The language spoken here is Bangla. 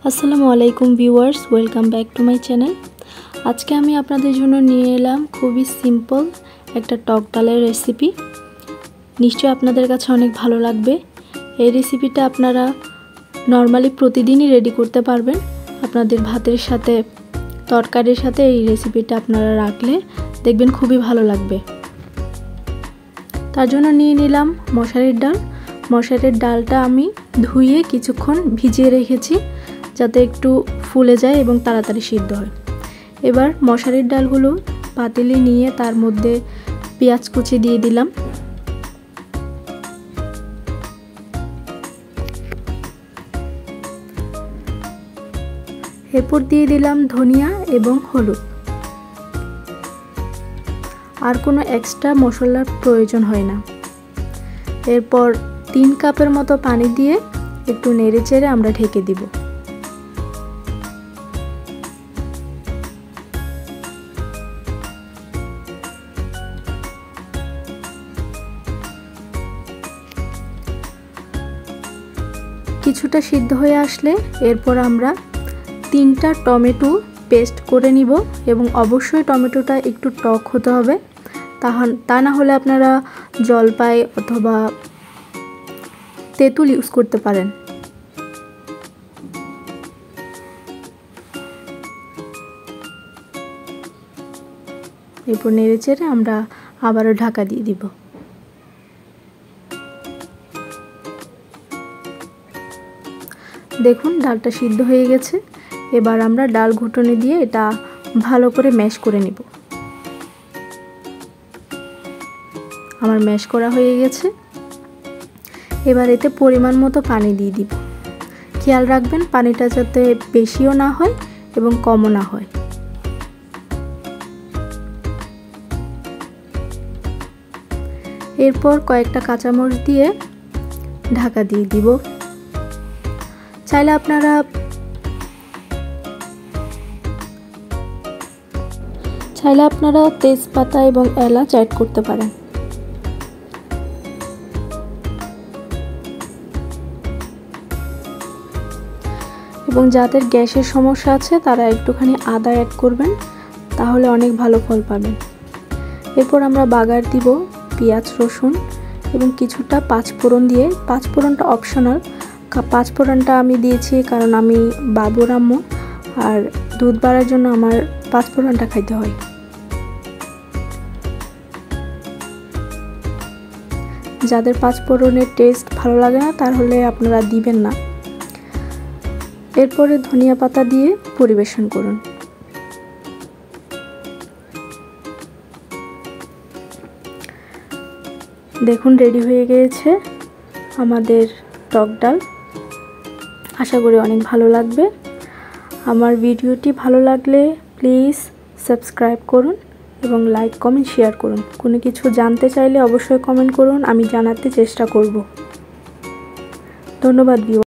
আসসালামু আলাইকুম viewers, welcome back to my channel. আজকে আমি আপনাদের জন্য নিয়ে এলাম খুবই সিম্পল একটা টক ডালের রেসিপি। নিশ্চয়ই আপনাদের কাছে অনেক ভালো লাগবে। এই রেসিপিটা আপনারা নর্মালি প্রতিদিনই রেডি করতে পারবেন। আপনাদের ভাতের সাথে, তরকারির সাথে এই রেসিপিটা আপনারা রাখলে দেখবেন খুবই ভালো লাগবে। তার জন্য নিয়ে নিলাম মশারির ডাল। মশারির ডালটা আমি ধুয়ে কিছুক্ষণ ভিজিয়ে রেখেছি যাতে একটু ফুলে যায় এবং তাড়াতাড়ি সিদ্ধ হয়। এবার মশারির ডালগুলো পাতিলে নিয়ে তার মধ্যে পেঁয়াজ কুচি দিয়ে দিলাম, এরপর দিয়ে দিলাম ধনিয়া এবং হলুদ। আর কোনো এক্সট্রা মশলার প্রয়োজন হয় না। এরপর 3 কাপের মতো পানি দিয়ে একটু নেড়েচেড়ে আমরা ঢেকে দিব। কিছুটা সিদ্ধ হয়ে আসলে এরপর আমরা 3টা টমেটো পেস্ট করে নিব এবং অবশ্যই টমেটোটা একটু টক হতে হবে। তা না হলে আপনারা জলপাই অথবা তেঁতুল ইউজ করতে পারেন। এরপর নেড়েচেড়ে আমরা আবারও ঢাকা দিয়ে দিব। দেখুন ডালটা সিদ্ধ হয়ে গেছে। এবার আমরা ডাল ঘুটনি দিয়ে এটা ভালো করে ম্যাশ করে নিব। আমার ম্যাশ করা হয়ে গেছে। এবার এতে পরিমাণ মতো পানি দিয়ে দিব। খেয়াল রাখবেন পানিটা যাতে বেশিও না হয় এবং কমও না হয়। এরপর কয়েকটা কাঁচামরিচ দিয়ে ঢাকা দিয়ে দিব। চাইলে আপনারা তেজপাতা এবং এলাচ অ্যাড করতে পারেন। এবং যাদের গ্যাসের সমস্যা আছে তারা একটুখানি আদা অ্যাড করবেন, তাহলে অনেক ভালো ফল পাবেন। এরপর আমরা বাগার দিব পেঁয়াজ, রসুন এবং কিছুটা পাঁচফোড়ন দিয়ে। পাঁচফোড়নটা অপশনাল। পাঁচফোড়নটা আমি দিয়েছি কারণ আমি বাবুর আম্মু, আর দুধ বাড়ার জন্য আমার পাঁচফোড়নটা খাইতে হয়। যাদের পাঁচফোড়নের টেস্ট ভালো লাগে না তাহলে আপনারা দিবেন না। এরপরে ধনিয়া পাতা দিয়ে পরিবেশন করুন। দেখুন রেডি হয়ে গিয়েছে আমাদের টক ডাল। আশা করি অনেক ভালো লাগবে। আমার ভিডিওটি ভালো লাগলে প্লিজ সাবস্ক্রাইব করুন এবং লাইক, কমেন্ট, শেয়ার করুন। কোনো কিছু জানতে চাইলে অবশ্যই কমেন্ট করুন, আমি জানাতে চেষ্টা করব। ধন্যবাদ ভিউয়ার্স।